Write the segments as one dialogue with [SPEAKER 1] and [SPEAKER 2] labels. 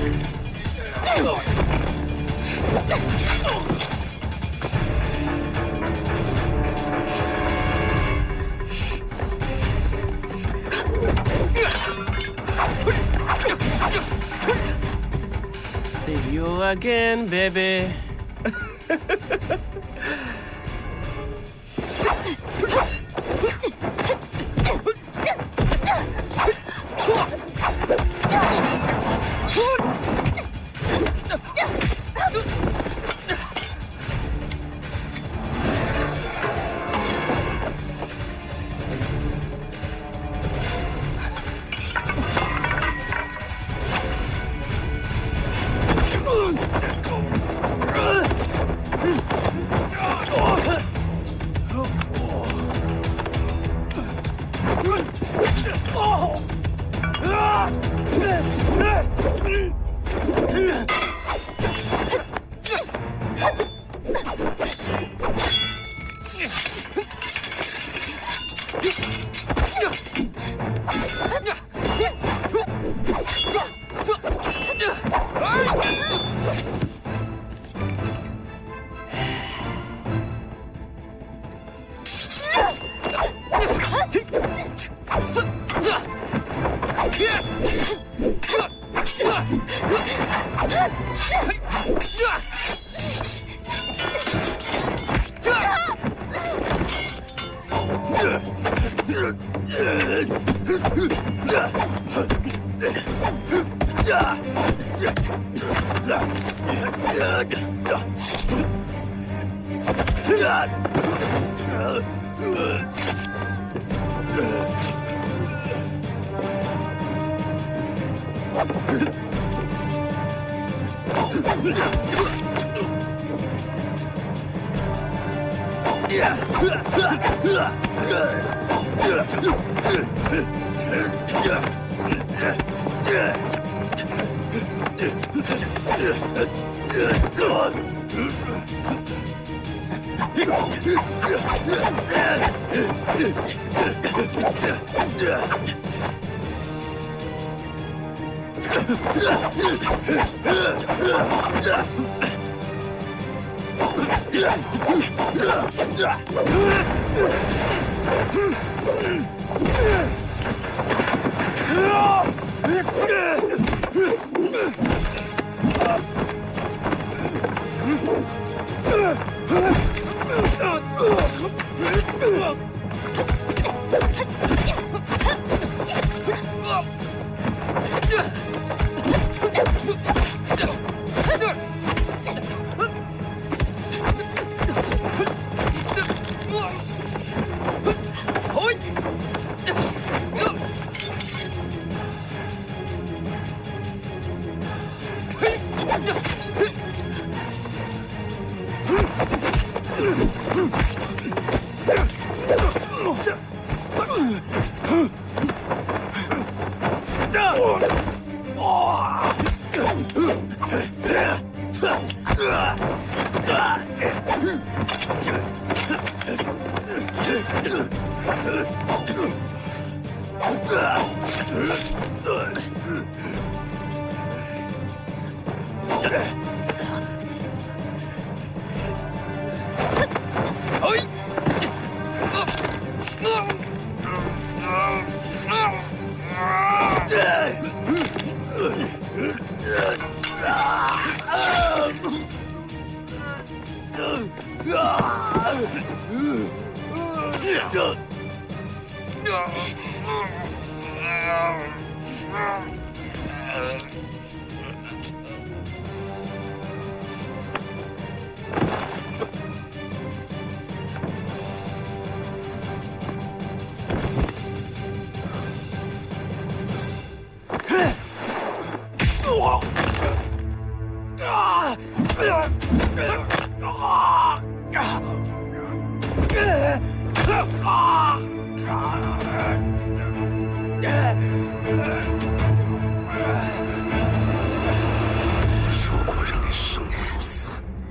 [SPEAKER 1] See you again, baby.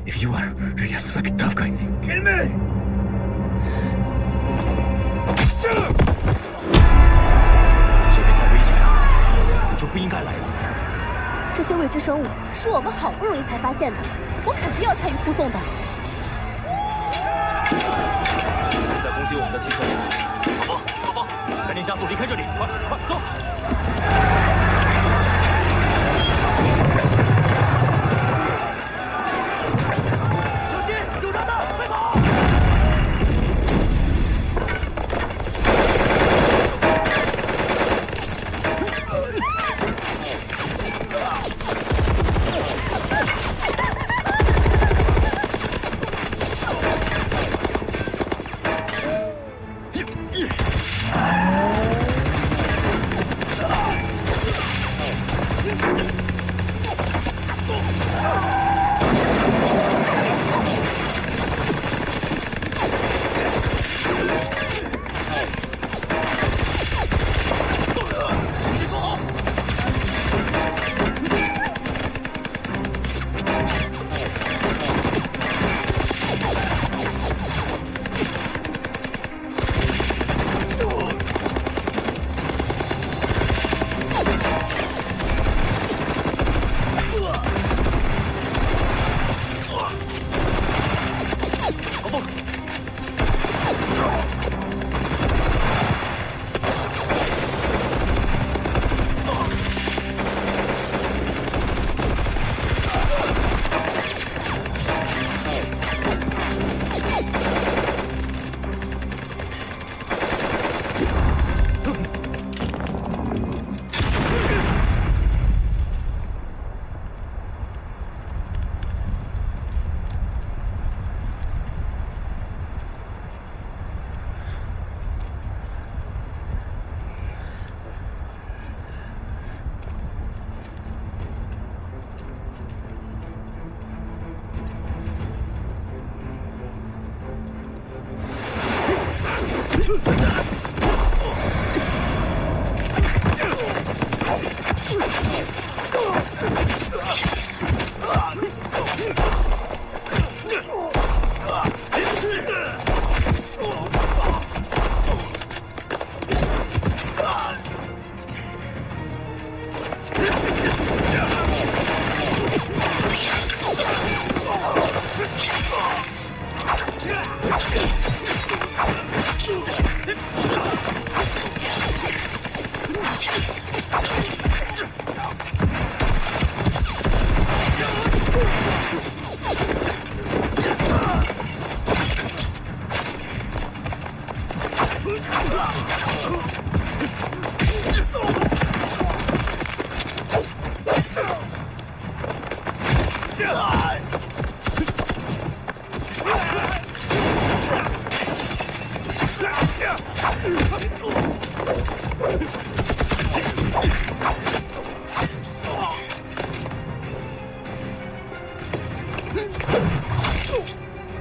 [SPEAKER 2] If you are really a suck tough guy, kill me! 这边太危险了，你就不应该来了。
[SPEAKER 3] 这些未知生物是我们好不容易才发现的，我肯定要参与护送的。
[SPEAKER 2] 在攻击我们的汽车。好风，赶紧加速离开这里，快走！小心，有炸弹，快跑！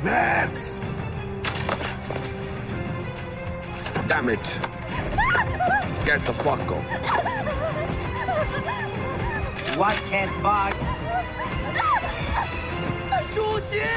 [SPEAKER 4] Max! Damn it! Get the fuck off!
[SPEAKER 5] What cat bug?
[SPEAKER 2] 出血！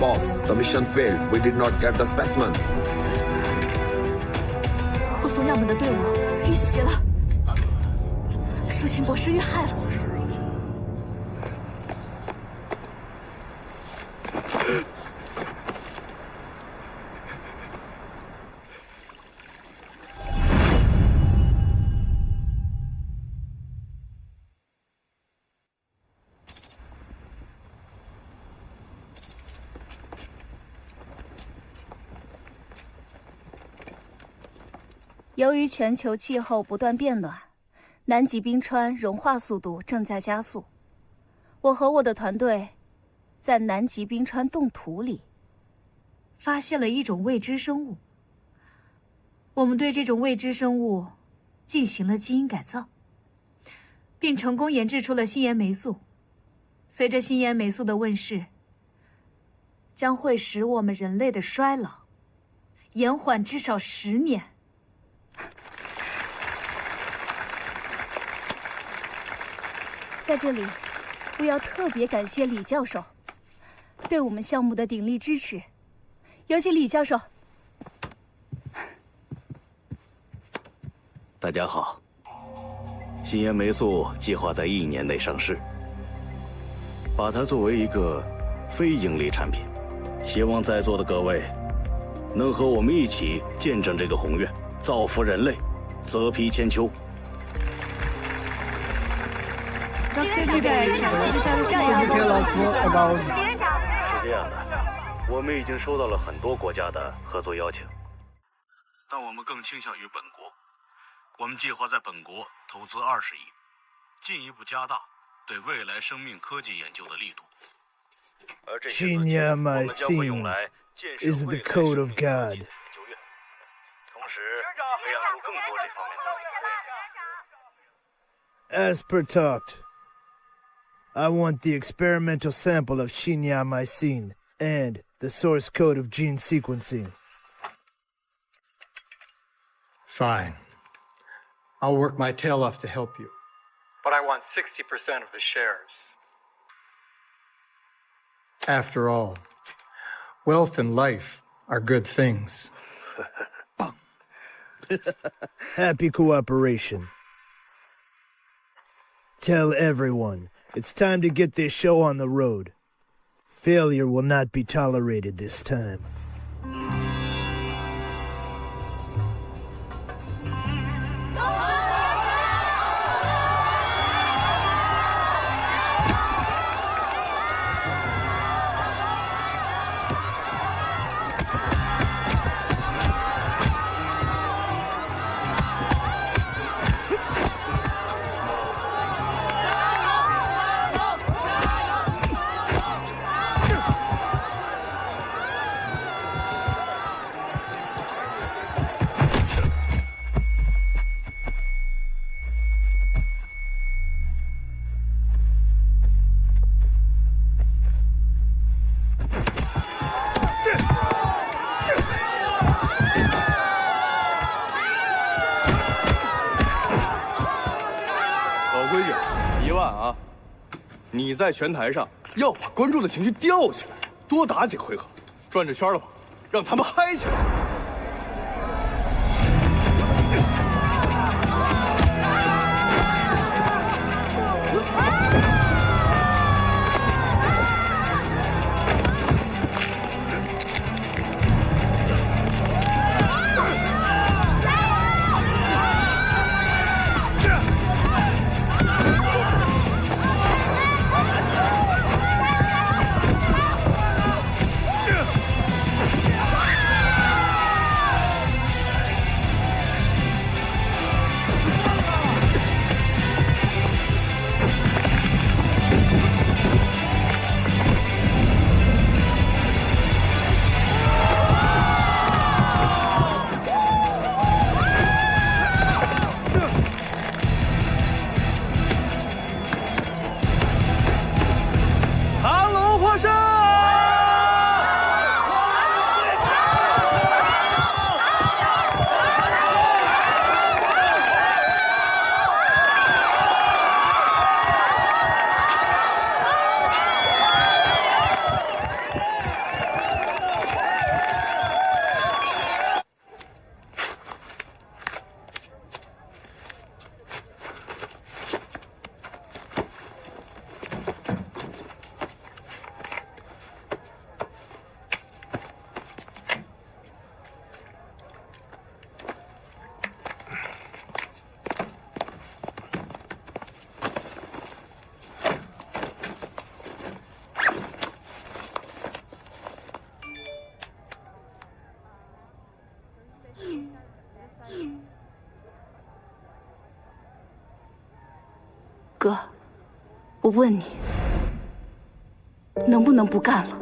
[SPEAKER 4] Boss, the mission failed. We did not get the specimen.
[SPEAKER 3] 护送样本的队伍遇袭了，舒琴博士遇害了。由于全球气候不断变暖，南极冰川融化速度正在加速。我和我的团队在南极冰川冻土里发现了一种未知生物。我们对这种未知生物进行了基因改造，并成功研制出了新盐霉素。随着新颜霉素的问世，将会使我们人类的衰老延缓至少10年。在这里，我要特别感谢李教授对我们项目的鼎力支持，有请李教授。
[SPEAKER 6] 大家好，新颜霉素计划在1年内上市，把它作为一个非盈利产品，希望在座的各位能和我们一起见证这个宏愿，造福人类，泽披千秋。
[SPEAKER 3] 这边
[SPEAKER 6] 是这样的，我们已经收到了很多国家的合作邀请，但我们更倾向于本国。我们计划在本国投资20亿，进一步加大对未来生命科技研究的力度。而这些资金我们将会用来建设未来生命科技研究院，同时培养出更多这方面的人才。
[SPEAKER 7] As per talked, I want the experimental sample of shinyamycin and the source code of gene sequencing.
[SPEAKER 8] Fine. I'll work my tail off to help you. But I want 60% of the shares. After all, wealth and life are good things.
[SPEAKER 7] Happy cooperation. Tell everyone, it's time to get this show on the road. Failure will not be tolerated this time.
[SPEAKER 9] 你在拳台上要把观众的情绪吊起来，多打几个回合，转着圈了吧，让他们嗨起来。
[SPEAKER 3] 哥，我问你，能不能不干了？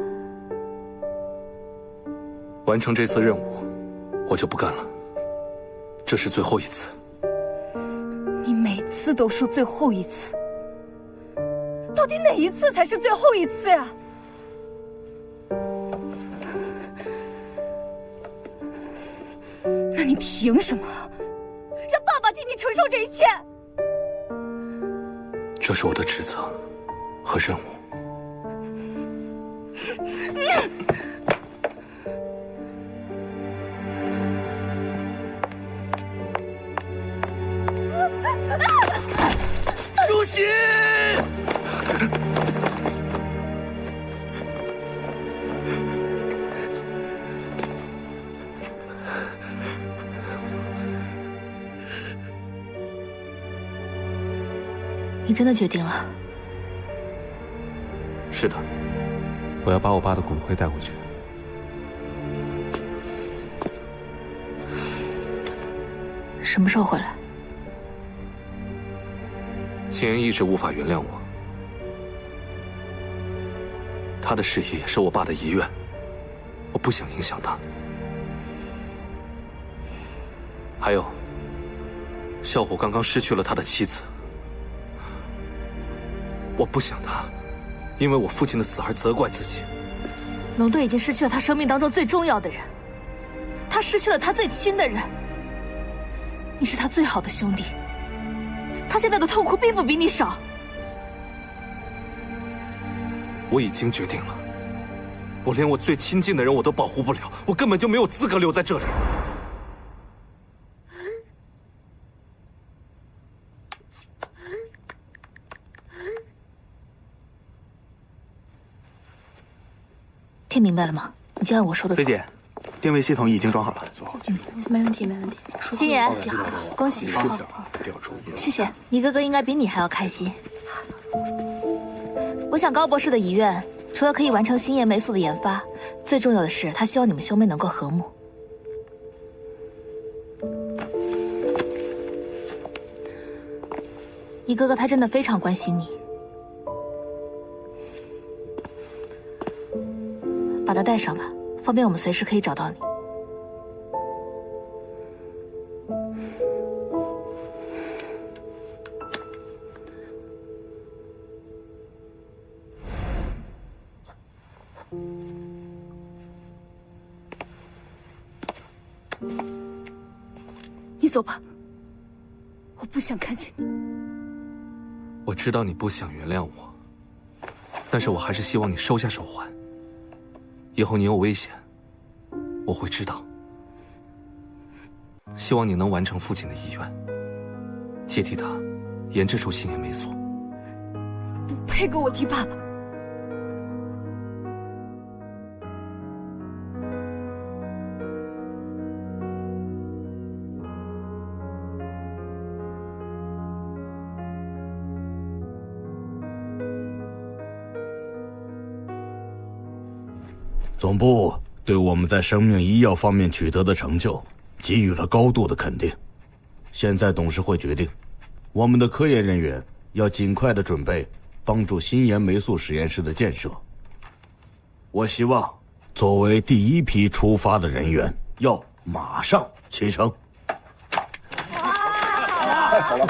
[SPEAKER 2] 完成这次任务，我就不干了。这是最后一次。
[SPEAKER 3] 你每次都说最后一次，到到底哪一次才是最后一次呀？那你凭什么让爸爸替你承受这一切？
[SPEAKER 2] 这是我的职责和任务。
[SPEAKER 4] 主席！
[SPEAKER 3] 你真的决定了？
[SPEAKER 2] 是的，我要把我爸的骨灰带回去。
[SPEAKER 3] 什么时候回来？
[SPEAKER 2] 星爷一直无法原谅我，他的事业也是我爸的遗愿，我不想影响他。还有，小虎刚刚失去了他的妻子，我不想他因为我父亲的死而责怪自己。
[SPEAKER 3] 龙队已经失去了他生命当中最重要的人，他失去了他最亲的人。你是他最好的兄弟，他现在的痛苦并不比你少。
[SPEAKER 2] 我已经决定了，我连我最亲近的人我都保护不了，我根本就没有资格留在这里。
[SPEAKER 3] 听明白了吗？你就按我说的做。
[SPEAKER 10] 菲姐，定位系统已经装好了，
[SPEAKER 3] 没问题，没问题。星爷，恭喜！谢谢，你哥哥应该比你还要开心。我想高博士的遗愿，除了可以完成星爷霉素的研发，最重要的是他希望你们兄妹能够和睦。你哥哥他真的非常关心你，把它带上吧，方便我们随时可以找到你。你走吧，我不想看见你。
[SPEAKER 2] 我知道你不想原谅我，但是我还是希望你收下手环。以后你有危险，我会知道。希望你能完成父亲的遗愿，接替他研制出星爷霉素。
[SPEAKER 3] 不配跟我提爸爸。
[SPEAKER 6] 总部对我们在生命医药方面取得的成就给予了高度的肯定。现在董事会决定，我们的科研人员要尽快的准备帮助新研霉素实验室的建设。我希望作为第一批出发的人员要马上启程。
[SPEAKER 4] 太好了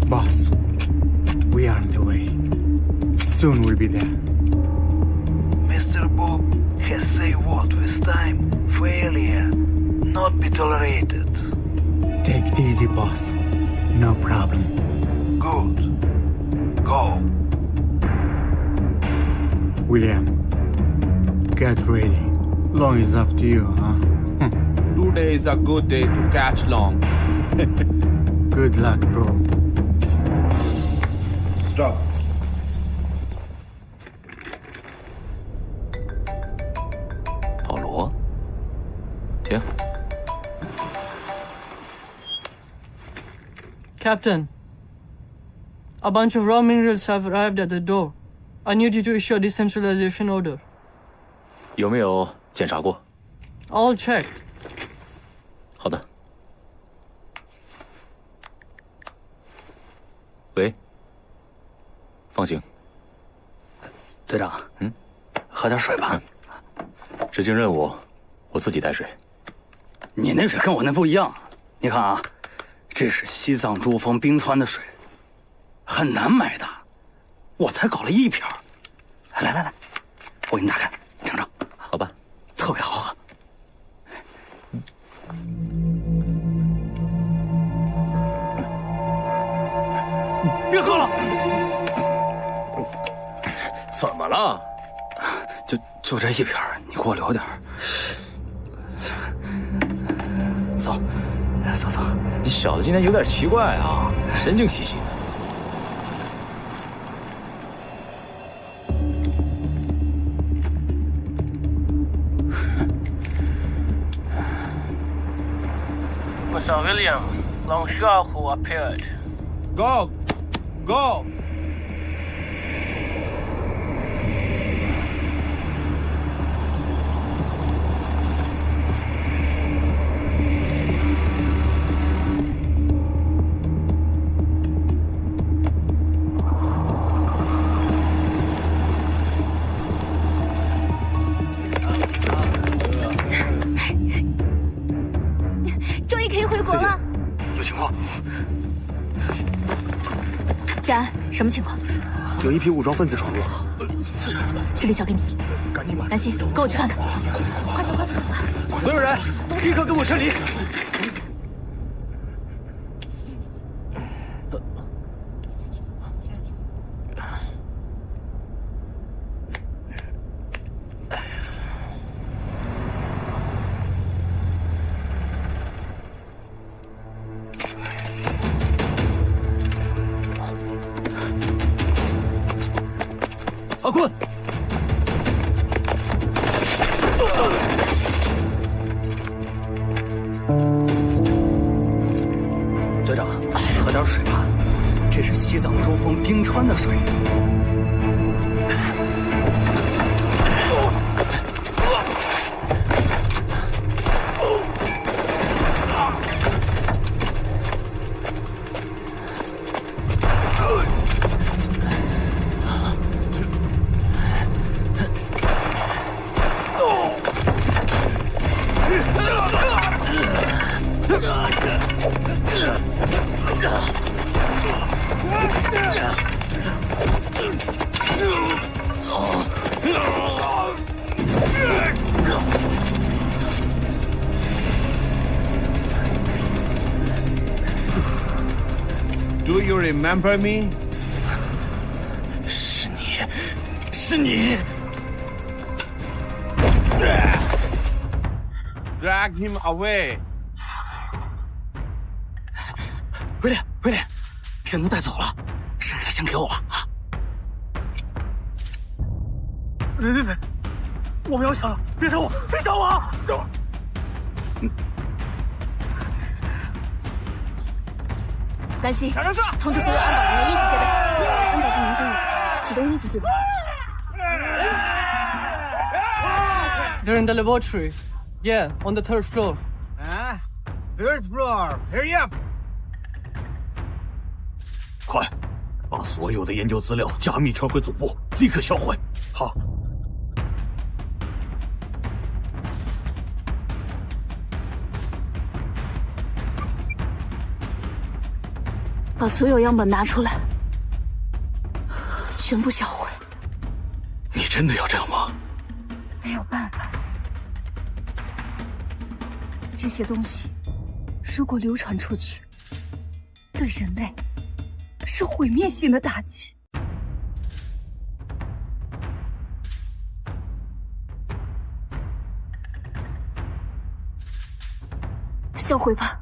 [SPEAKER 4] ！Boss,
[SPEAKER 11] we are on the way. Soon we'll be there.
[SPEAKER 5] Mr. Bob has said what with time, failure, not be tolerated.
[SPEAKER 11] Take it easy, boss. No problem.
[SPEAKER 5] Good. Go.
[SPEAKER 11] William, get ready. Long is up to you, huh?
[SPEAKER 12] Today is a good day to catch Long.
[SPEAKER 11] Good luck, bro.
[SPEAKER 4] Stop.
[SPEAKER 2] Paulo? 停。
[SPEAKER 13] Captain, a bunch of raw minerals have arrived at the door. I need you to issue a decentralization order.
[SPEAKER 2] 有没有检查过？
[SPEAKER 13] All checked.
[SPEAKER 14] 好的。喂，放行。
[SPEAKER 15] 队长，喝点水吧。
[SPEAKER 14] 执行任务，我自己带水。
[SPEAKER 15] 你那水跟我那不一样。你看啊，这是西藏珠峰冰川的水，很难买的，我才搞了1瓶。来，我给你打开，你尝尝。
[SPEAKER 14] 好吧，
[SPEAKER 15] 特别好喝。别喝了！
[SPEAKER 14] 怎么了？
[SPEAKER 15] 就这1瓶，你给我留点。走。
[SPEAKER 14] 你小子今天有点奇怪啊，神经兮兮的。
[SPEAKER 1] Mr. William, Longshaw appeared.
[SPEAKER 12] Go! Go!
[SPEAKER 16] 嘉安，什么情况？
[SPEAKER 10] 有一批武装分子闯入，
[SPEAKER 16] 这里交给你。
[SPEAKER 10] 赶紧马上。
[SPEAKER 16] 南希，跟我去看看。快走！
[SPEAKER 10] 所有人，立刻跟我撤离。
[SPEAKER 2] 阿坤，
[SPEAKER 15] 队长，喝点水吧，这是西藏珠峰冰川的水。
[SPEAKER 12] Do you remember me?
[SPEAKER 15] 是你。
[SPEAKER 12] Drag him away.
[SPEAKER 15] 威廉，人都带走了，剩下的先给我吧啊！
[SPEAKER 17] 别，我们要抢了，别杀我！
[SPEAKER 16] 南希，通知所有安保人员1级戒备，安保进行会议，启动1级戒备。
[SPEAKER 13] They're in the laboratory. Yeah, on the 3rd floor.
[SPEAKER 17] Third floor. Hurry up. 快，把所有的研究资料加密传回总部，立刻销毁。好。
[SPEAKER 16] 把所有样本拿出来，全部销毁。
[SPEAKER 17] 你真的要这样吗？
[SPEAKER 3] 没有办法，这些东西如果流传出去，对人类是毁灭性的打击。销毁吧。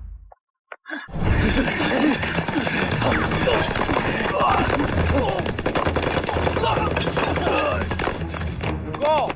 [SPEAKER 12] Go!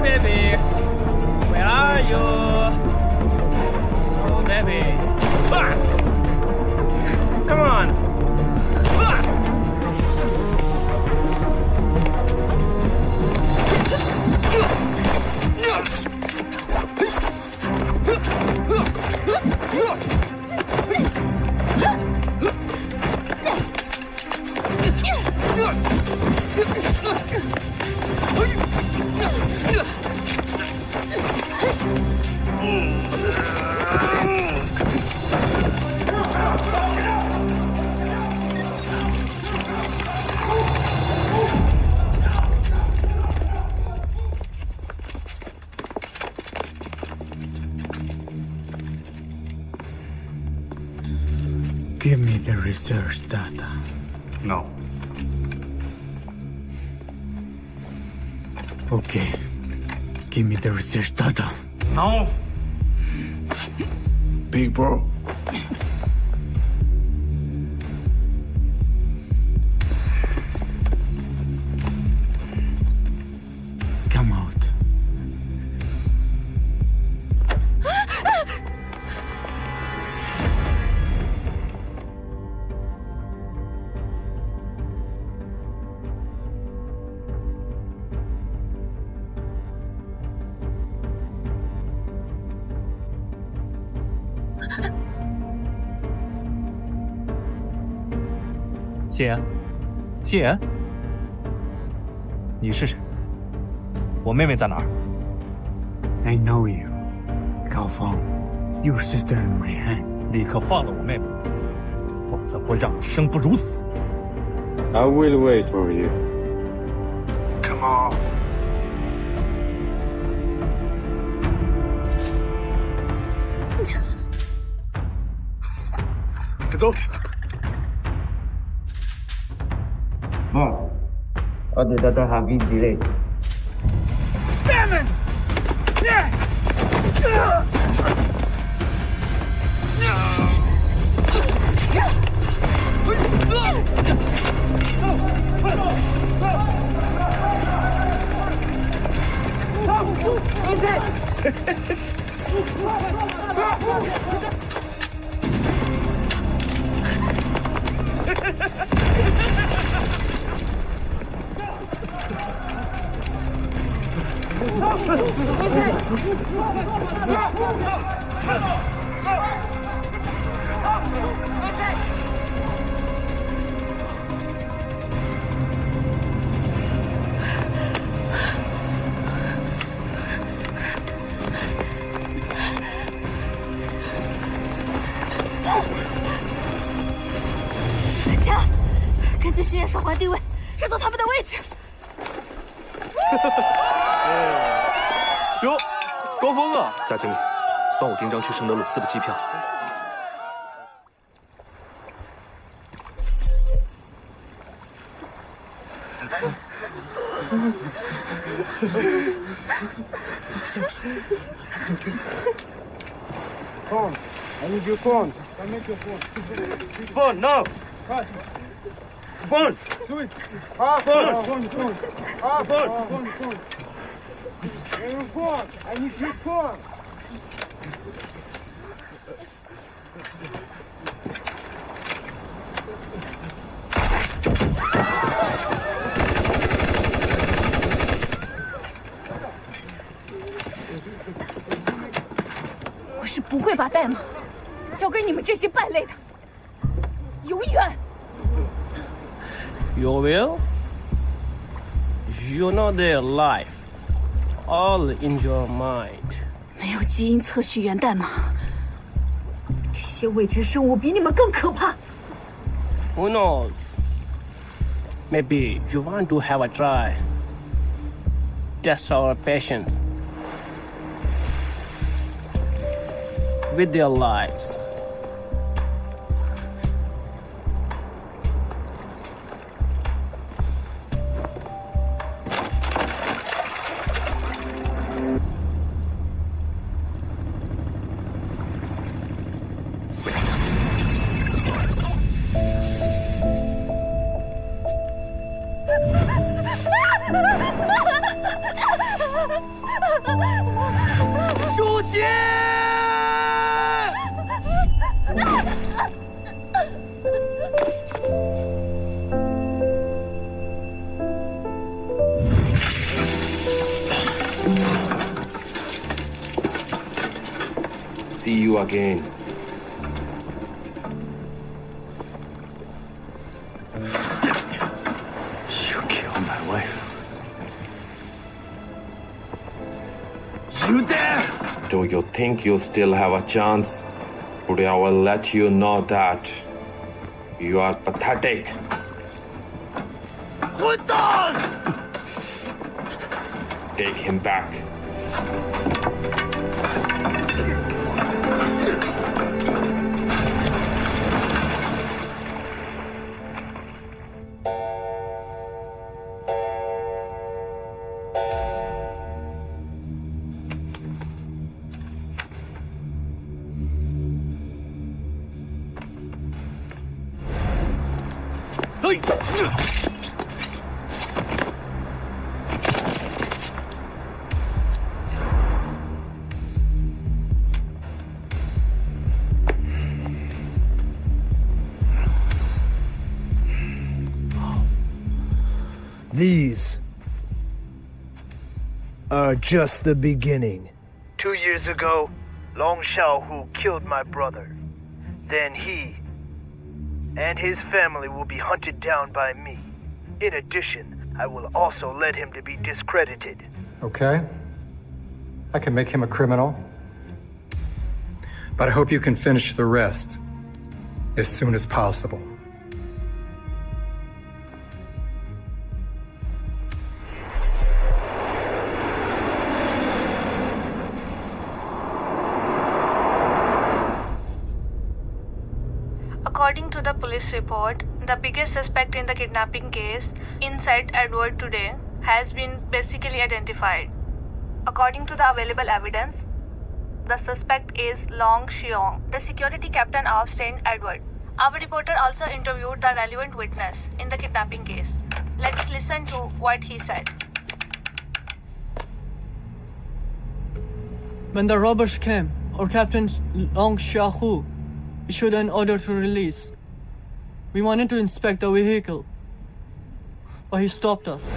[SPEAKER 1] baby. Where are you? Oh, baby. Ah! Come on. Ah!
[SPEAKER 11] Give me the research data.
[SPEAKER 17] No.
[SPEAKER 11] Okay. Give me the research data.
[SPEAKER 17] No.
[SPEAKER 4] Big bro.
[SPEAKER 11] Come out.
[SPEAKER 2] 姐，姐，你是谁？我妹妹在哪儿
[SPEAKER 11] I know you. Go phone. Your sister in my hand.
[SPEAKER 2] 立刻放了我妹妹，否则会让你生不如死。
[SPEAKER 18] I will wait for you.
[SPEAKER 5] Come on.
[SPEAKER 9] Get out.
[SPEAKER 18] Boss, all the data have been delayed.
[SPEAKER 10] Damn it! Yeah!
[SPEAKER 16] 家，根据星夜手环定位，找到他们的位置。
[SPEAKER 9] 哟，高峰啊！
[SPEAKER 2] 贾经理，帮我订张去圣德鲁斯的机票。
[SPEAKER 18] Phone. I need your phone. I need your phone.
[SPEAKER 10] Phone, no! Phone!
[SPEAKER 18] Phone.
[SPEAKER 10] Phone!
[SPEAKER 18] Phone. Your phone. I need your phone.
[SPEAKER 3] 我是不会把代码交给你们这些败类的，永远。
[SPEAKER 1] You will? You know their life, all in your mind.
[SPEAKER 3] 没有基因测序源代码，这些未知生物比你们更可怕。
[SPEAKER 1] Who knows? Maybe you want to have a try. Test our patience with their lives.
[SPEAKER 10] 舒淇。
[SPEAKER 4] See you again.
[SPEAKER 15] You killed my wife.
[SPEAKER 4] You there? Do you think you still have a chance? Today I will let you know that you are pathetic.
[SPEAKER 10] 混蛋
[SPEAKER 4] Take him back.
[SPEAKER 7] These are just the beginning. 2 years ago, Long Xiaohu killed my brother. Then he and his family will be hunted down by me. In addition, I will also let him to be discredited.
[SPEAKER 8] Okay. I can make him a criminal. But I hope you can finish the rest as soon as possible.
[SPEAKER 19] According to the police report, the biggest suspect in the kidnapping case, inside Edward today, has been basically identified. According to the available evidence, the suspect is Long Xiong, the security captain of St. Edward. Our reporter also interviewed the relevant witness in the kidnapping case. Let's listen to what he said.
[SPEAKER 13] When the robbers came, our captain Long Xiaohu issued an order to release. We wanted to inspect the vehicle, but he stopped us.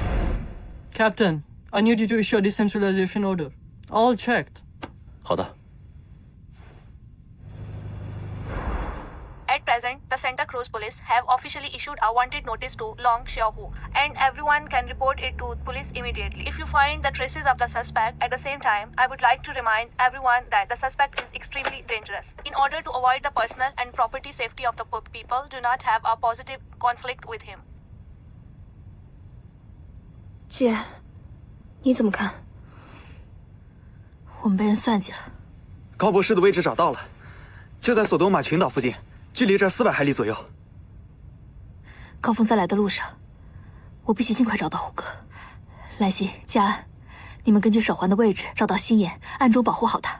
[SPEAKER 13] Captain, I need you to issue a decentralization order. All checked.
[SPEAKER 14] 好的。
[SPEAKER 19] At present, the Santa Cruz police have officially issued a wanted notice to Long Xiaohu, and everyone can report it to police immediately. If you find the traces of the suspect, at the same time, I would like to remind everyone that the suspect is extremely dangerous. In order to avoid the personal and property safety of the people, do not have a positive conflict with him.
[SPEAKER 16] 姐，你怎么看？我们被人算计了。
[SPEAKER 20] 高博士的位置找到了，就在索多玛群岛附近。 距离这400海里左右。
[SPEAKER 16] 高峰在来的路上，我必须尽快找到虎哥。兰心、嘉安，你们根据手环的位置找到心眼，暗中保护好他，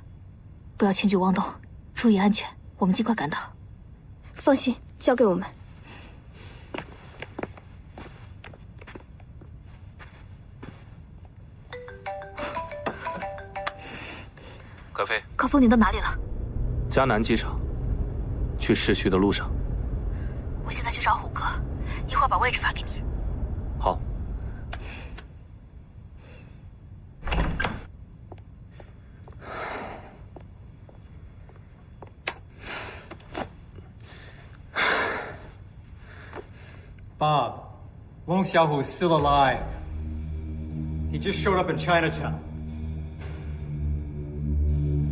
[SPEAKER 16] 不要轻举妄动，注意安全。我们尽快赶到。放心，交给我们。
[SPEAKER 2] 可飞，
[SPEAKER 16] 高峰，你到哪里了？
[SPEAKER 2] 迦南机场。 去市区的路上，
[SPEAKER 16] 我现在去找虎哥，一会儿把位置发给你。
[SPEAKER 2] 好。
[SPEAKER 8] Bob, Long Xiaohu is still alive. He just showed up in Chinatown.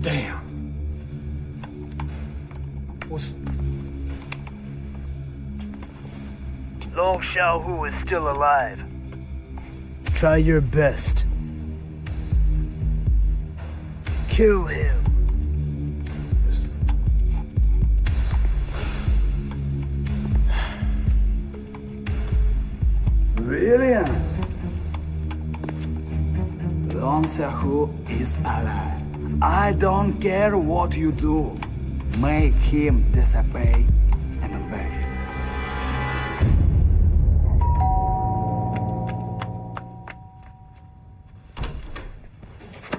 [SPEAKER 8] Damn.
[SPEAKER 7] Long Xiaohu is still alive. Try your best. Kill him.
[SPEAKER 5] Brilliant. Long Xiaohu is alive. I don't care what you do. Make him disobey and obey.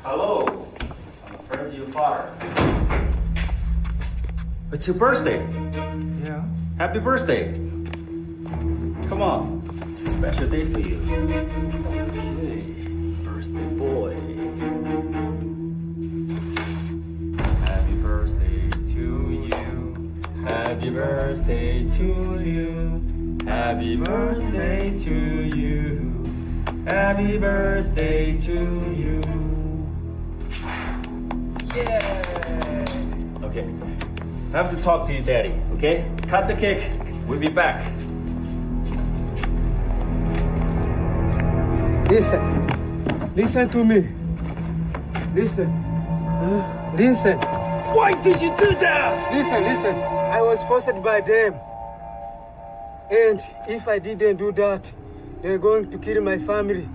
[SPEAKER 14] Hello. I'm afraid you're fired. It's your birthday.
[SPEAKER 11] Yeah.
[SPEAKER 14] Happy birthday. Come on. It's a special day for you. Okay. Birthday boy. Happy birthday to you. Happy birthday to you. Happy birthday to you. Happy birthday to you. Yeah. Okay. I have to talk to you, Daddy, okay? Cut the cake. We'll be back.
[SPEAKER 11] Listen to me. Listen. Listen.
[SPEAKER 10] Why did you do that?
[SPEAKER 11] Listen. I was forced by them. And if I didn't do that, they're going to kill my family.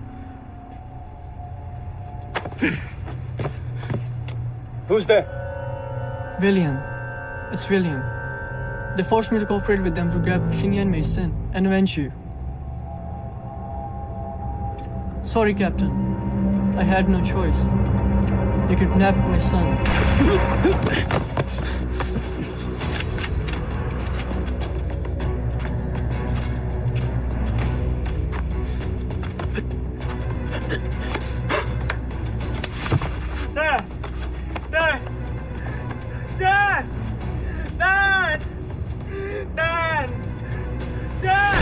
[SPEAKER 10] Who's there?
[SPEAKER 13] William. It's William. They forced me to cooperate with them to grab Xingyan Mason and avenge you. Sorry, Captain. I had no choice. They kidnapped my son.
[SPEAKER 10] Dad! Dad! Dad! Dad! Dad! Dad!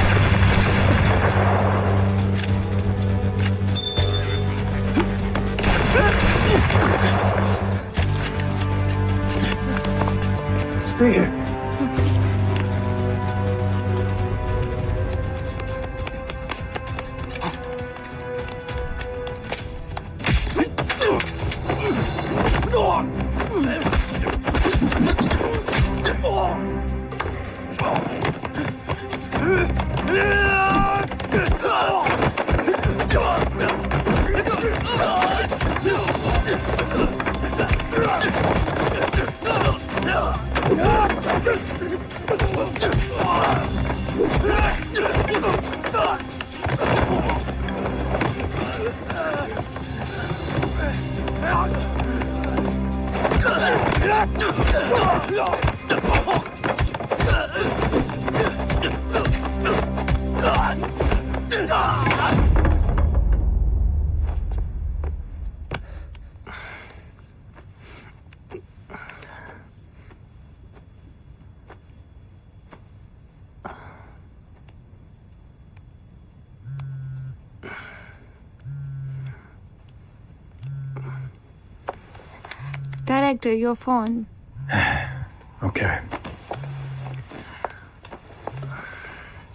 [SPEAKER 11] Stay here.
[SPEAKER 19] Director, your phone.
[SPEAKER 11] Okay.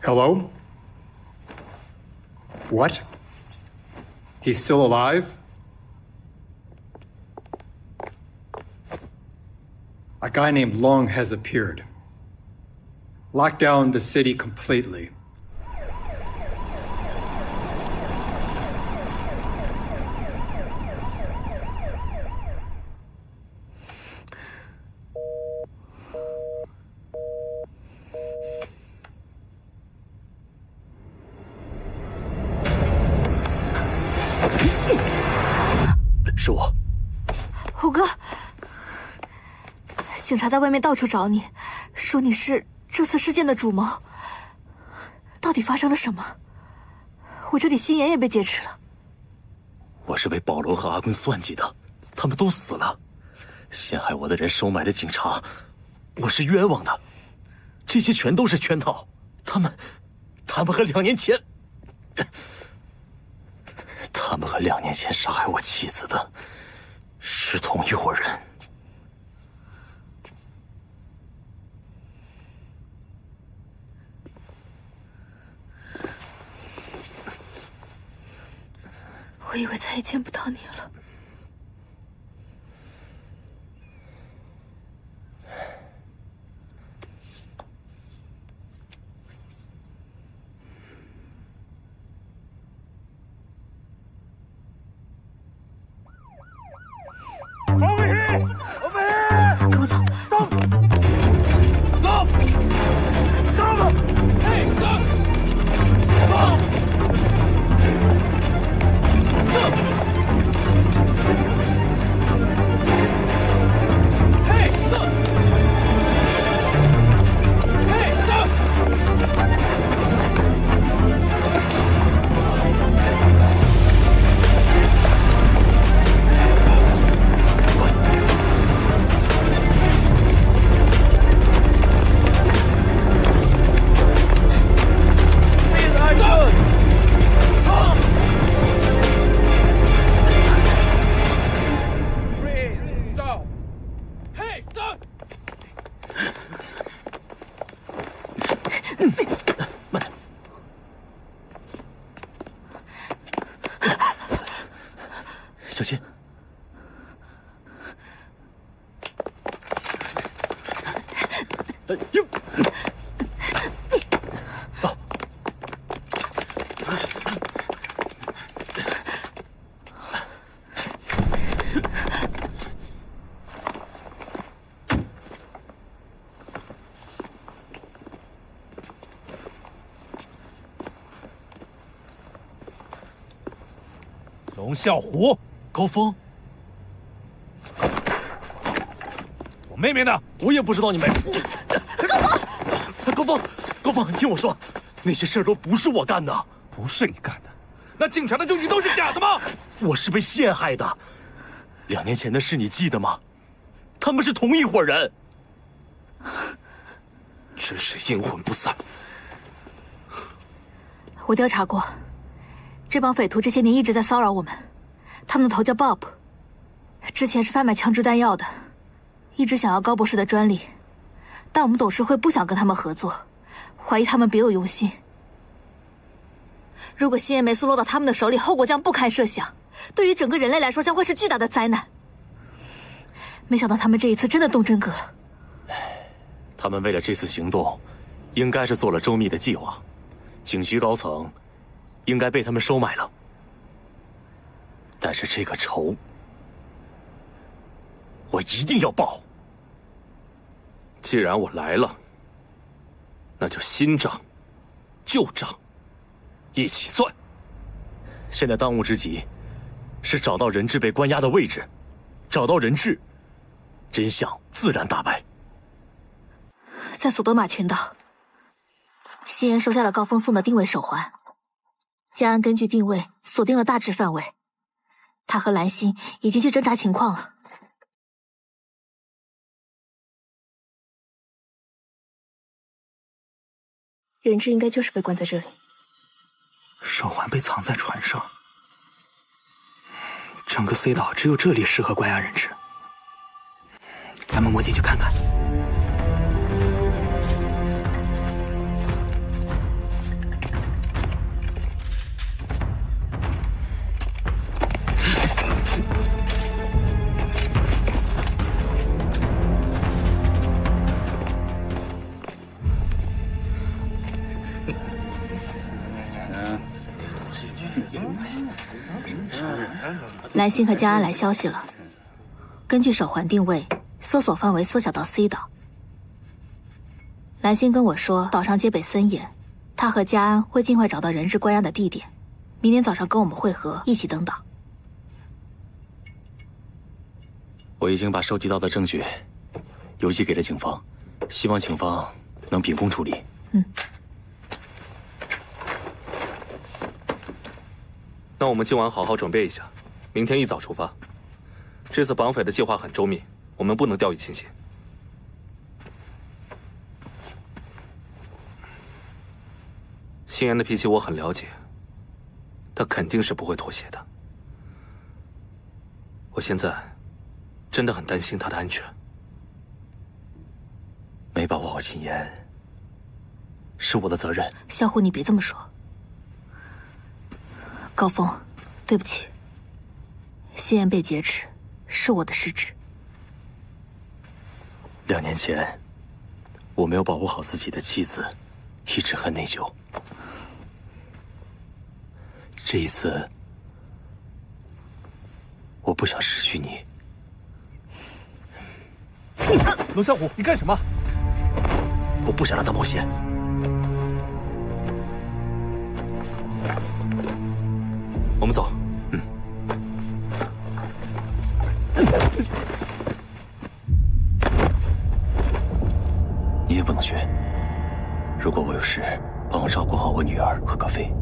[SPEAKER 11] Hello? What? He's still alive? A guy named Long has appeared. Locked down the city completely.
[SPEAKER 17] 是我，
[SPEAKER 16] 虎哥，警察在外面到处找你，说你是这次事件的主谋。到底发生了什么？我这里心眼也被劫持了。
[SPEAKER 17] 我是被保罗和阿坤算计的，他们都死了。陷害我的人收买了警察，我是冤枉的。这些全都是圈套，他们和2年前。他们和2年前杀害我妻子的是同一伙人。
[SPEAKER 16] 我以为再也见不到你了。
[SPEAKER 10] Over here! Over here!
[SPEAKER 16] 跟我走。
[SPEAKER 10] 走！走！走了！嘿，走！走！
[SPEAKER 17] 小心。哟，走。
[SPEAKER 2] 龙啸虎，
[SPEAKER 17] 高峰，
[SPEAKER 2] 我妹妹呢？
[SPEAKER 17] 我也不知道你妹妹。高峰，听我说，那些事儿都不是我干的，
[SPEAKER 2] 不是你干的，那警察的证据都是假的吗？
[SPEAKER 17] 我是被陷害的。2年前的事你记得吗？他们是同一伙人。
[SPEAKER 2] 真是阴魂不散。
[SPEAKER 16] 我调查过，这帮匪徒这些年一直在骚扰我们。他们的头叫 Bob， 之前是贩卖枪支弹药的，一直想要高博士的专利，但我们董事会不想跟他们合作，怀疑他们别有用心。如果新叶霉素落到他们的手里，后果将不堪设想，对于整个人类来说将会是巨大的灾难。没想到他们这一次真的动真格了。
[SPEAKER 17] 他们为了这次行动，应该是做了周密的计划，警局高层应该被他们收买了。但是这个仇，我一定要报。
[SPEAKER 2] 既然我来了，那就新账、旧账一起算。
[SPEAKER 17] 现在当务之急是找到人质被关押的位置，找到人质，真相自然大白。
[SPEAKER 16] 在索多玛群岛，西岩收下了高峰送的定位手环，嘉安根据定位锁定了大致范围，他和蓝心已经去侦查情况了。
[SPEAKER 3] 人质应该就是被关在这里。
[SPEAKER 5] 手环被藏在船上，整个 C 岛只有这里适合关押人质。咱们摸进去看看。
[SPEAKER 16] 蓝心和嘉安来消息了，根据手环定位，搜索范围缩小到 C 岛。蓝心跟我说，岛上戒备森严，他和嘉安会尽快找到人质关押的地点，明天早上跟我们会合，一起登岛。
[SPEAKER 17] 我已经把收集到的证据邮寄给了警方，希望警方能秉公处理。
[SPEAKER 2] 那我们今晚好好准备一下，明天一早出发。这次绑匪的计划很周密，我们不能掉以轻心。新妍的脾气我很了解，他肯定是不会妥协的。我现在真的很担心他的安全。
[SPEAKER 17] 没把握好新妍，是我的责任。
[SPEAKER 16] 小虎，你别这么说。高峰，对不起，新妍被劫持是我的失职。
[SPEAKER 17] 2年前，我没有保护好自己的妻子，一直很内疚。这一次，我不想失去你。
[SPEAKER 2] 龙啸虎，你干什么？
[SPEAKER 17] 我不想让他冒险。
[SPEAKER 2] 我们走。
[SPEAKER 17] 你也不能去。如果我有事，帮我照顾好我女儿和葛飞。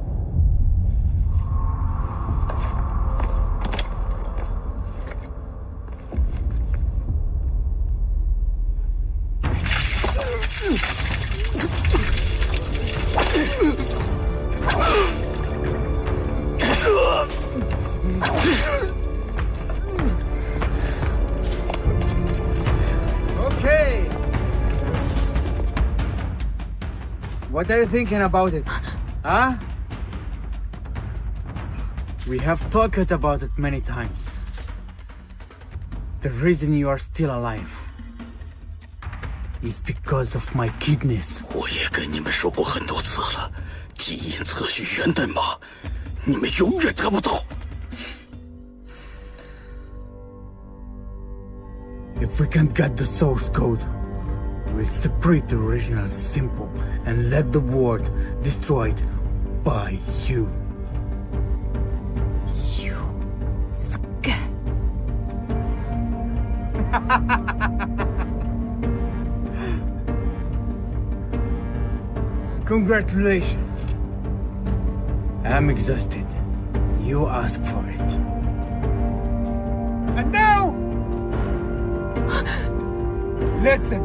[SPEAKER 11] Okay. What are you thinking about it? Huh? We have talked about it many times.
[SPEAKER 5] The reason you are still alive is because of my kidneys.
[SPEAKER 15] 我也跟你们说过很多次了，基因测序源代码，你们永远得不到。
[SPEAKER 5] If we can get the source code, we'll separate the original symbol and let the world destroyed by you.
[SPEAKER 16] You scum.
[SPEAKER 5] Congratulations. I'm exhausted. You asked for it. And now, listen,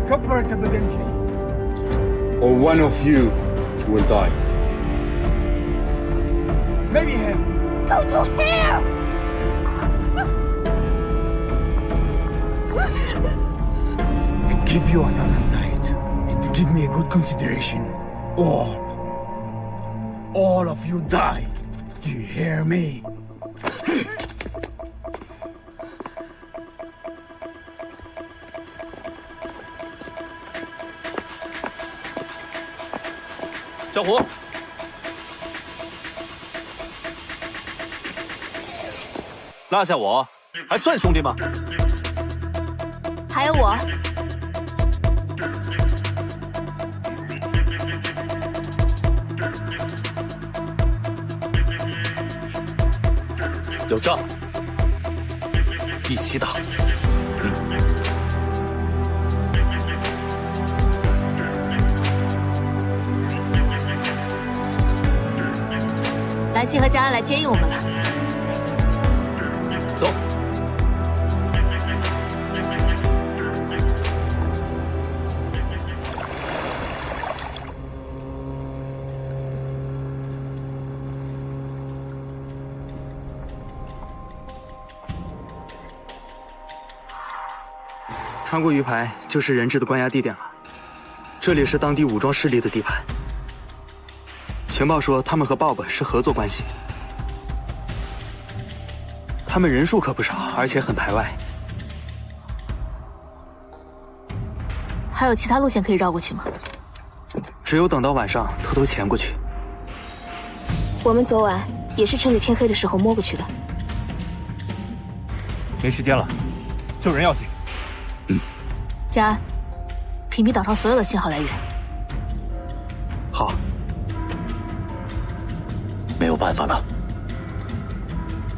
[SPEAKER 5] cooperate evidently,
[SPEAKER 21] or one of you will die.
[SPEAKER 5] Maybe him.
[SPEAKER 10] Go to hell!
[SPEAKER 5] I give you another night, and to give me a good consideration, all of you die. Do you hear me?
[SPEAKER 2] 小虎，落下我还算兄弟吗？
[SPEAKER 16] 还有我。
[SPEAKER 2] 有仗，一起打。
[SPEAKER 16] 兰溪和嘉安来接应我们了。
[SPEAKER 2] 走。
[SPEAKER 20] 穿过鱼排就是人质的关押地点了，这里是当地武装势力的地盘。情报说他们和 Bob 是合作关系，他们人数可不少，而且很排外。
[SPEAKER 16] 还有其他路线可以绕过去吗？
[SPEAKER 20] 只有等到晚上偷偷潜过去。
[SPEAKER 16] 我们昨晚也是趁着天黑的时候摸过去的。
[SPEAKER 2] 没时间了，救人要紧。
[SPEAKER 16] 嘉安，屏蔽岛上所有的信号来源。
[SPEAKER 20] 好。
[SPEAKER 17] 没有办法了，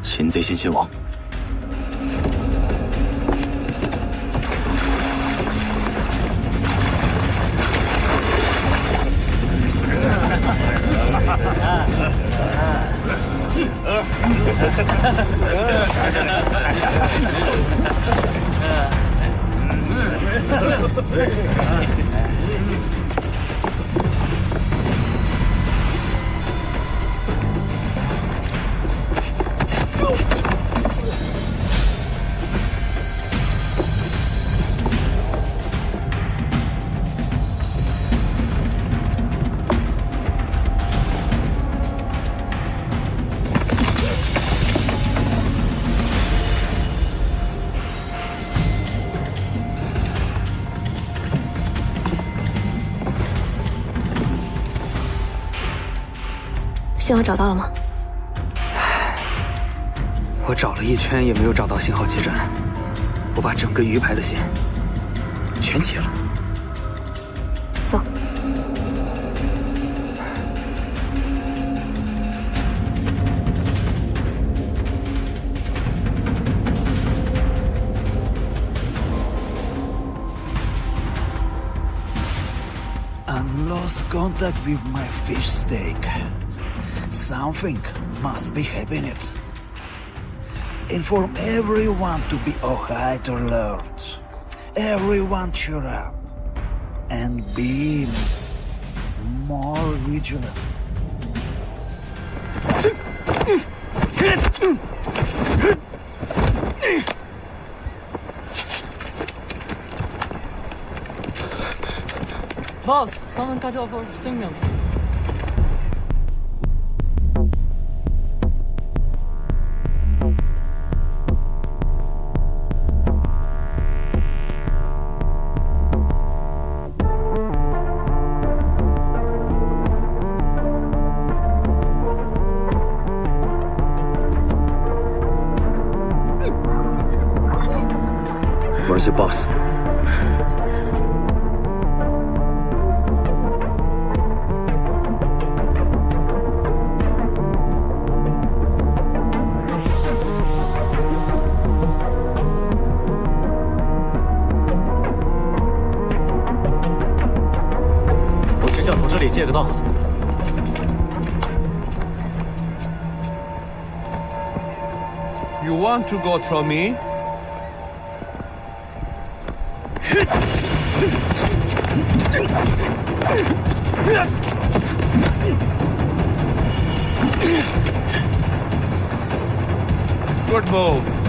[SPEAKER 17] 擒贼先擒王。
[SPEAKER 16] 信号找到了吗？
[SPEAKER 20] 我找了一圈也没有找到信号基站，我把整个鱼排的线全起了。
[SPEAKER 16] 走。
[SPEAKER 22] I lost contact with my fish steak. Something must be happening. Inform everyone to be on high alert. Everyone cheer up. And be more vigilant.
[SPEAKER 13] Boss, someone cut off our signal.
[SPEAKER 17] Where's your boss?我只想从这里借个道。
[SPEAKER 10] You want to go through me? Good move.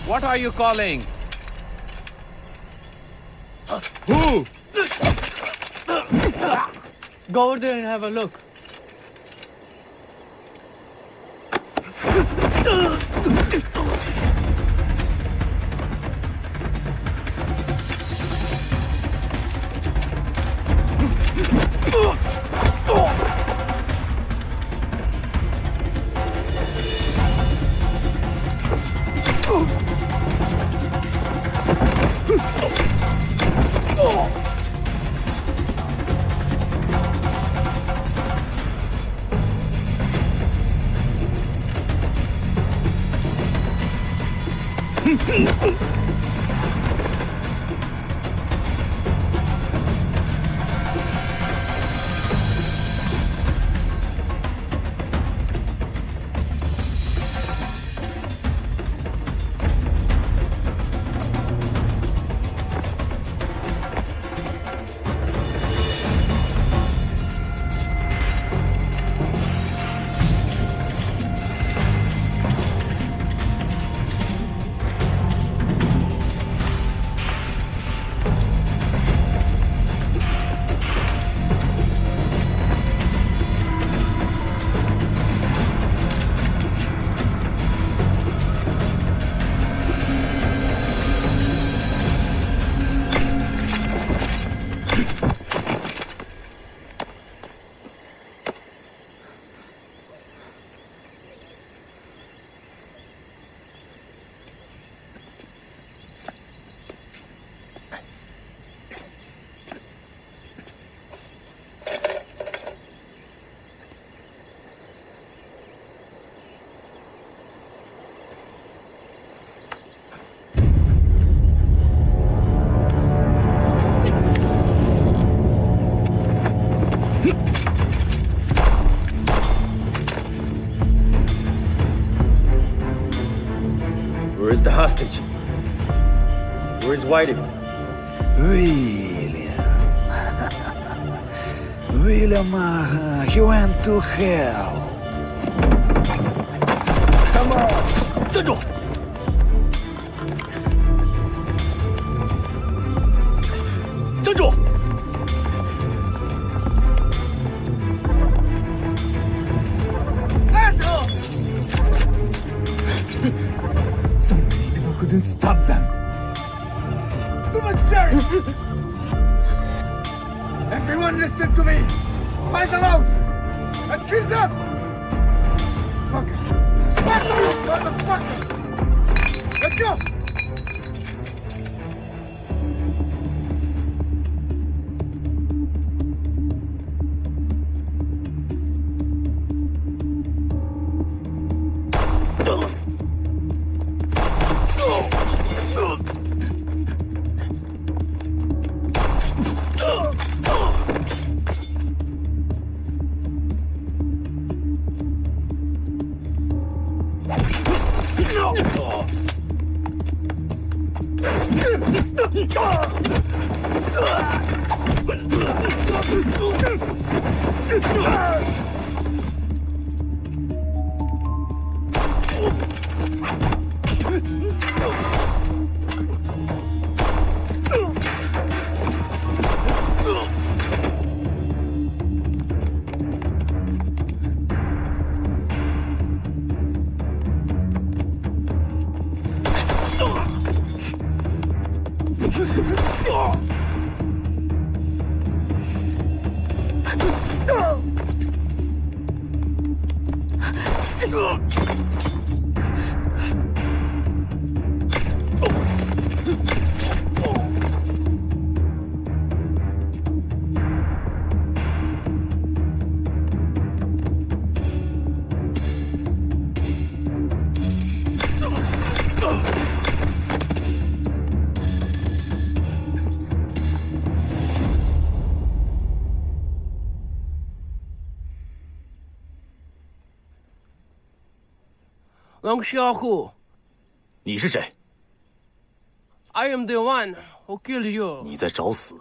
[SPEAKER 10] What are you calling? Who?
[SPEAKER 13] Go over there and have a look.
[SPEAKER 11] William.
[SPEAKER 22] William. William, he went to hell.
[SPEAKER 11] Come on.
[SPEAKER 17] 站住！站住！
[SPEAKER 11] So many people couldn't stop them. Too much jerk! Everyone listen to me! Fight them out! And kill them! Fucker! Fuck you, motherfucker! Let's go!
[SPEAKER 1] Long Xiaohu,
[SPEAKER 17] 你是谁？
[SPEAKER 1] I am the one who killed you.
[SPEAKER 17] 你在找死！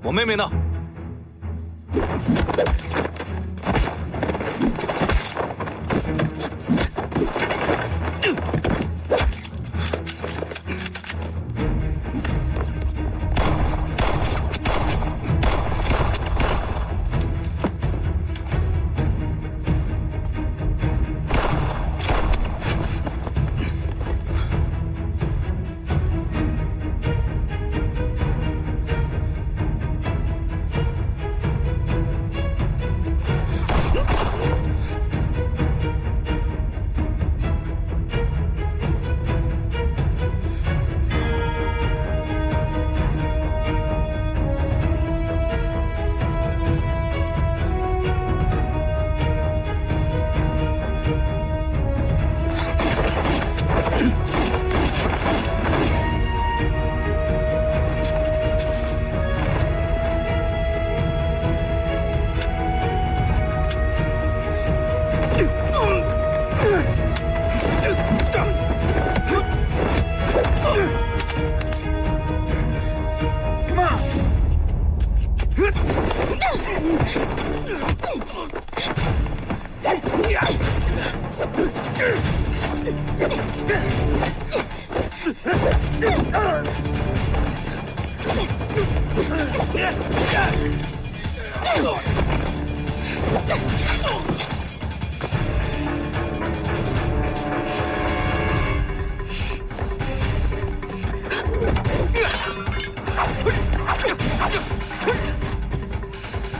[SPEAKER 17] 我妹妹呢？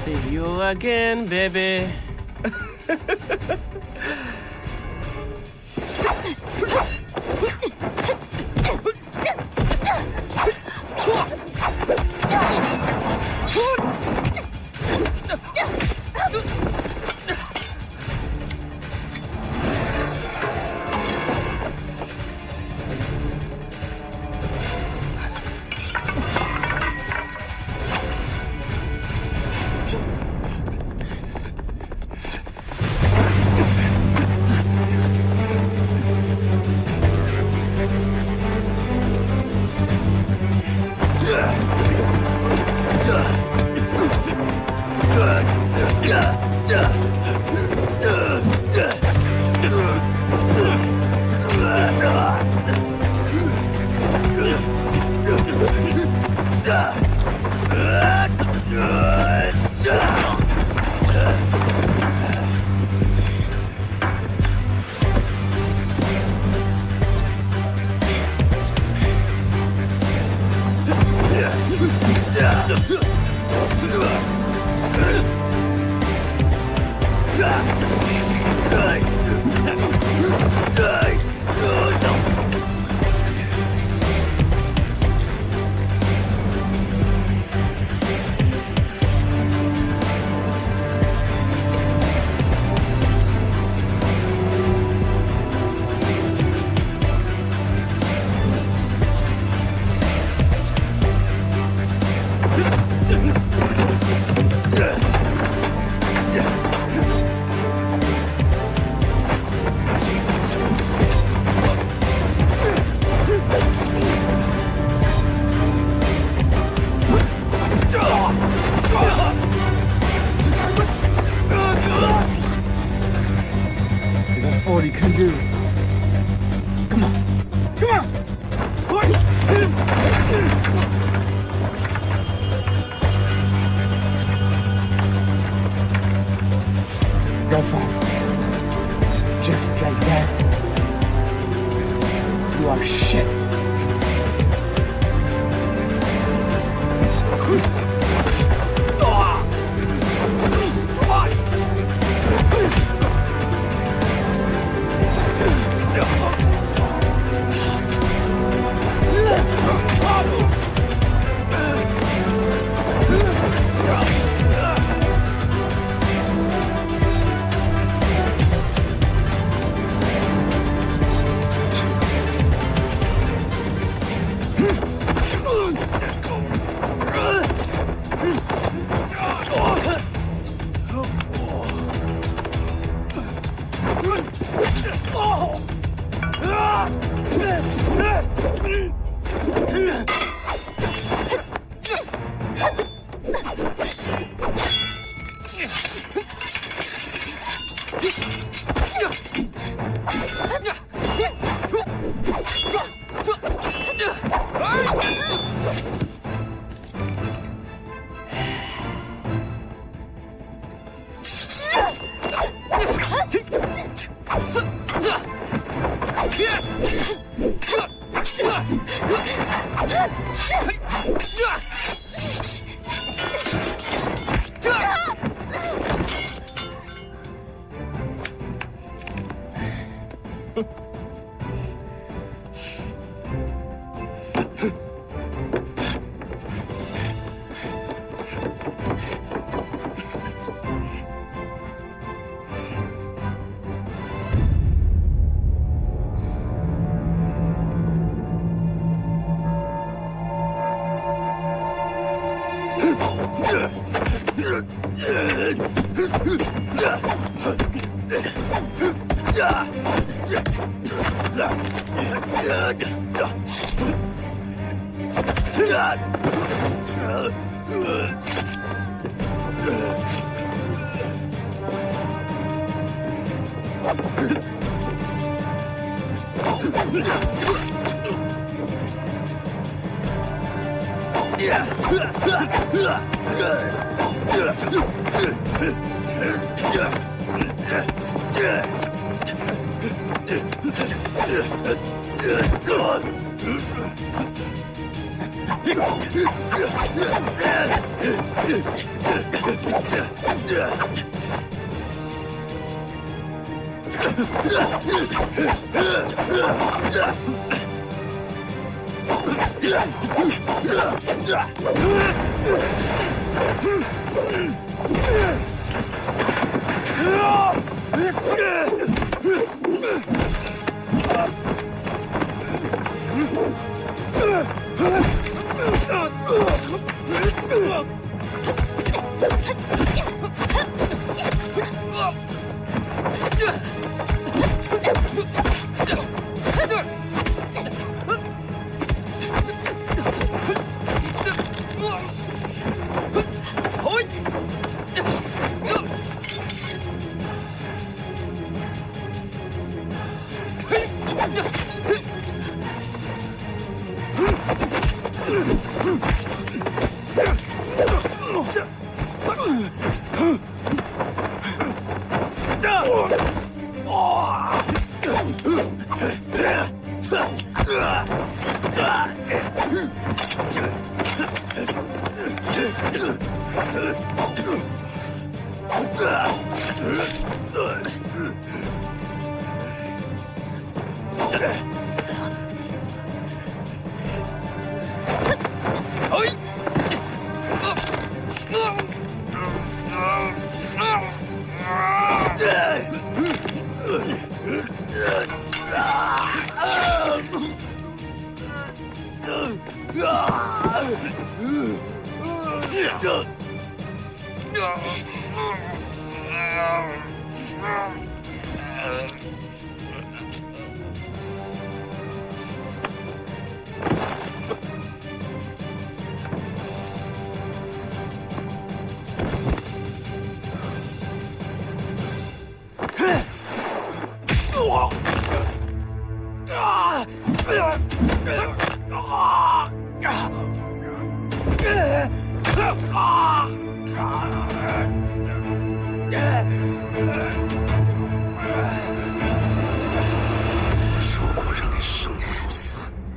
[SPEAKER 1] See you again, baby.
[SPEAKER 11] That's all you can do. Come on. Come on! Go for it. Just like that. You are shit.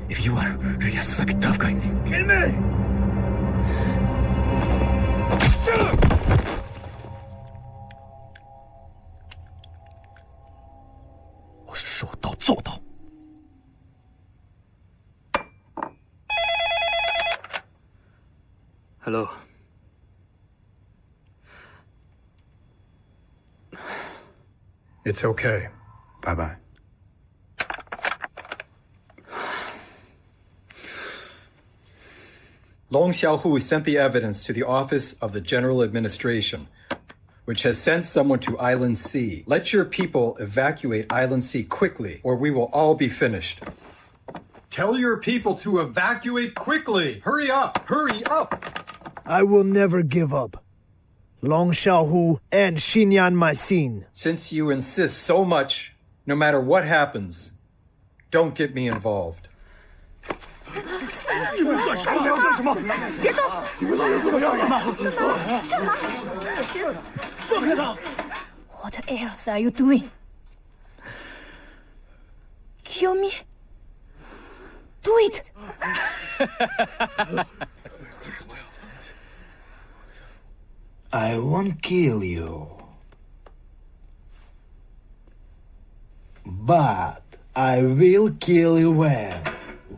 [SPEAKER 17] If you are really a suck tough guy,
[SPEAKER 11] kill me.
[SPEAKER 17] 我是说到做到。
[SPEAKER 20] Hello.
[SPEAKER 8] It's okay.
[SPEAKER 5] Bye-bye.
[SPEAKER 8] Long Xiaohu sent the evidence to the Office of the General Administration, which has sent someone to Island C. Let your people evacuate Island C quickly, or we will all be finished. Tell your people to evacuate quickly! Hurry up! Hurry up!
[SPEAKER 7] I will never give up. Long Xiaohu and Xinyan Maisin.
[SPEAKER 8] Since you insist so much, no matter what happens, don't get me involved.
[SPEAKER 11] 你们干什么？干什么？别动！你们老人怎么样了？放开他
[SPEAKER 3] What else are you doing? Kill me? Do it!
[SPEAKER 22] I won't kill you. But I will kill you all,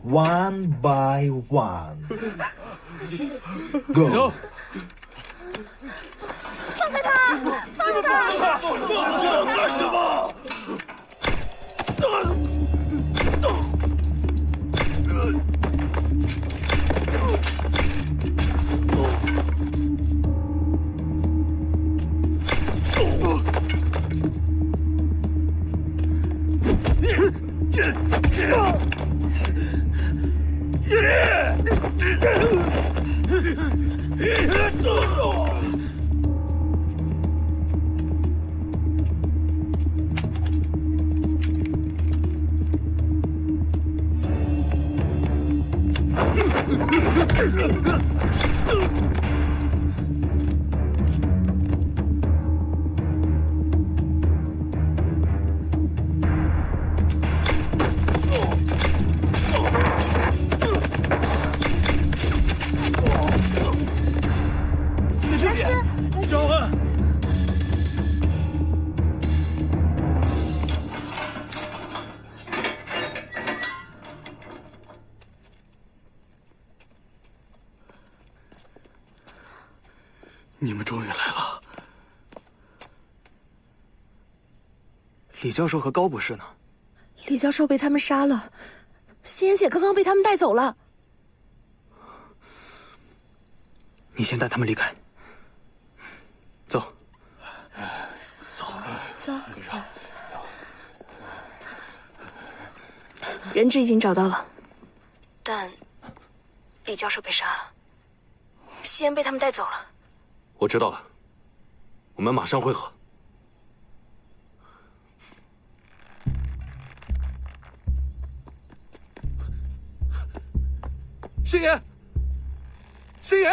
[SPEAKER 22] one by one. Go.
[SPEAKER 11] 放开他！放开他！放开他！干什么？
[SPEAKER 20] 你们终于来了。李教授和高博士呢？
[SPEAKER 6] 李教授被他们杀了，心妍姐刚刚被他们带走了。
[SPEAKER 20] 你先带他们离开。走。
[SPEAKER 6] 走。人质已经找到了，但李教授被杀了，西妍被他们带走了。
[SPEAKER 2] 我知道了，我们马上会合。星爷，星爷，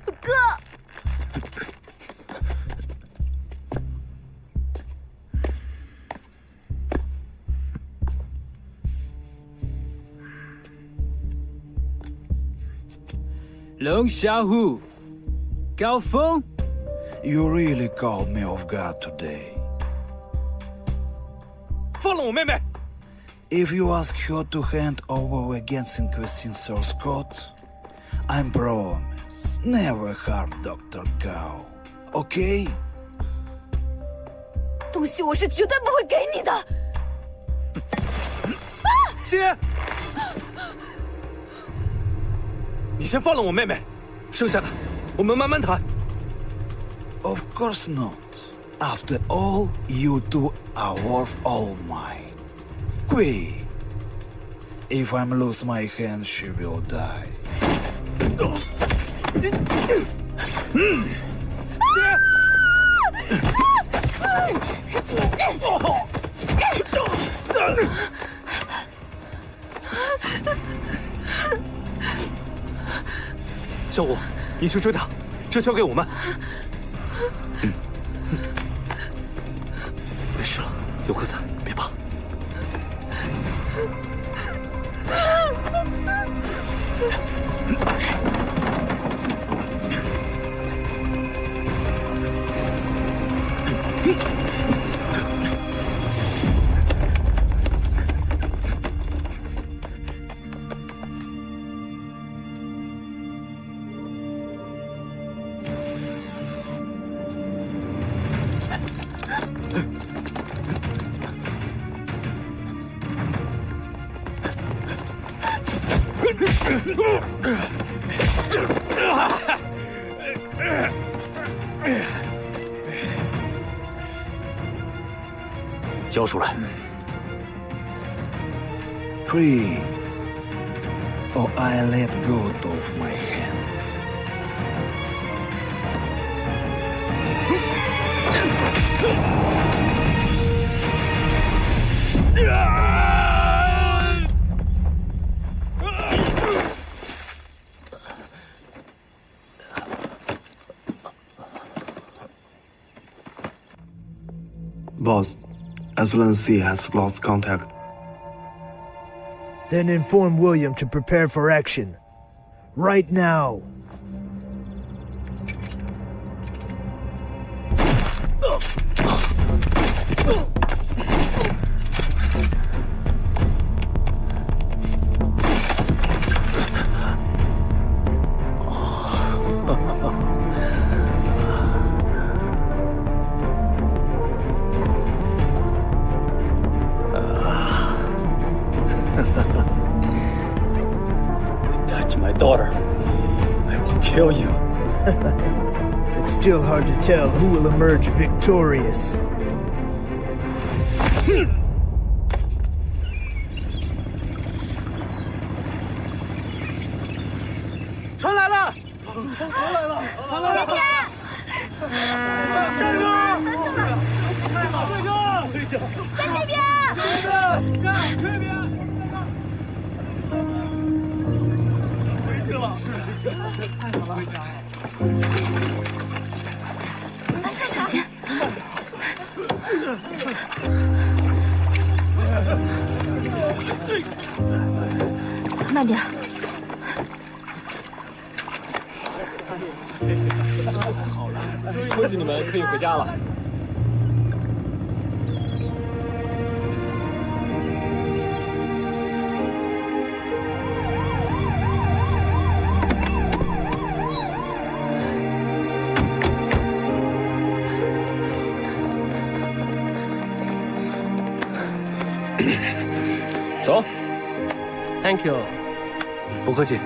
[SPEAKER 6] 哥。
[SPEAKER 1] 龙小虎，高峰。
[SPEAKER 22] You really caught me off guard today.
[SPEAKER 2] 放了我妹妹。
[SPEAKER 22] If you ask her to hand over against Christine source code, I promise never harm Dr. Gao. Okay?
[SPEAKER 6] 东西我是绝对不会给你的。
[SPEAKER 2] 星爷。你先放了我妹妹，剩下的我们慢慢谈。
[SPEAKER 22] Of course not. After all, you two are worth all mine. Quick. If I lose my hand, she will die.
[SPEAKER 2] 小虎，你去追他，这交给我们。没事了，有哥在，别怕。
[SPEAKER 17] 交出来。
[SPEAKER 22] Please, or I let go of my hands.
[SPEAKER 12] Boss, Excellency has lost contact.
[SPEAKER 7] Then inform William to prepare for action. Right now.
[SPEAKER 14] Touch my daughter, I will kill you.
[SPEAKER 7] It's still hard to tell who will emerge victorious.
[SPEAKER 11] 船来了！船来了！船来了！战哥！在那边！这边！回去了！太好了！回家了！
[SPEAKER 6] 小心！慢点。
[SPEAKER 11] 好了，恭喜你们可以回家了。
[SPEAKER 2] 走。
[SPEAKER 1] Thank you。
[SPEAKER 2] 不客气。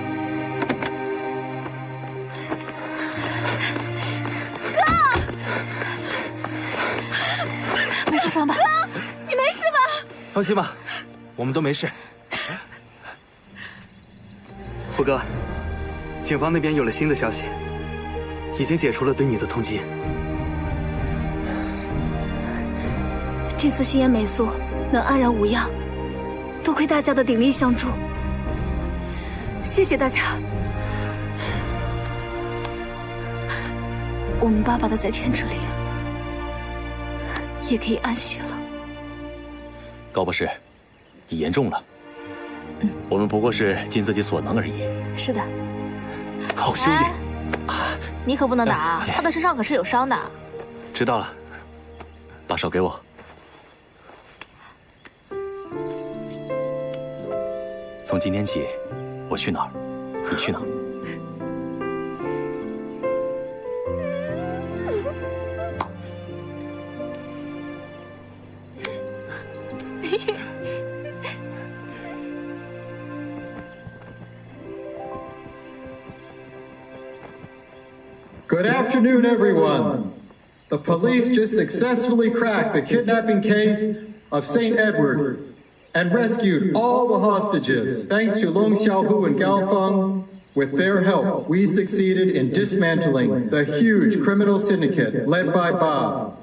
[SPEAKER 16] 哥，没受伤吧？哥，你没事吧？
[SPEAKER 2] 放心吧，我们都没事。
[SPEAKER 20] 胡哥，警方那边有了新的消息，已经解除了对你的通缉。
[SPEAKER 3] 这次心妍美素能安然无恙，多亏大家的鼎力相助，谢谢大家。我们爸爸的在天之灵也可以安息了。
[SPEAKER 17] 高博士，你严重了。我们不过是尽自己所能而已。
[SPEAKER 16] 是的。
[SPEAKER 17] 好兄弟，
[SPEAKER 16] 你可不能打，他的身上可是有伤的。
[SPEAKER 17] 知道了，把手给我。从今天起，我去哪儿，你去哪儿。
[SPEAKER 8] Good afternoon, everyone. The police just successfully cracked the kidnapping case of St. Edward and rescued all the hostages. Thanks to Long Xiaohu and Gao Feng, with their help, we succeeded in dismantling the huge criminal syndicate led by Bob.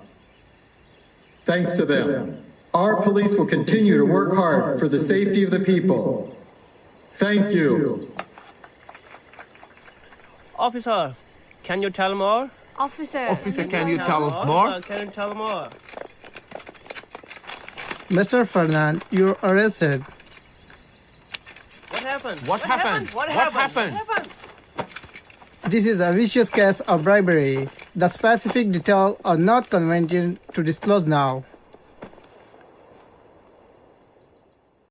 [SPEAKER 8] Thanks to them, our police will continue to work hard for the safety of the people. Thank you.
[SPEAKER 1] Officer, can you tell more?
[SPEAKER 19] Officer.
[SPEAKER 10] Officer, can you tell more?
[SPEAKER 1] Can you tell more?
[SPEAKER 9] Mr. Fernand, you're arrested.
[SPEAKER 1] What happened?
[SPEAKER 10] What happened?
[SPEAKER 1] What
[SPEAKER 10] What
[SPEAKER 1] happened?
[SPEAKER 10] happened?
[SPEAKER 9] This is a vicious case of bribery. The specific details are not convenient to disclose now.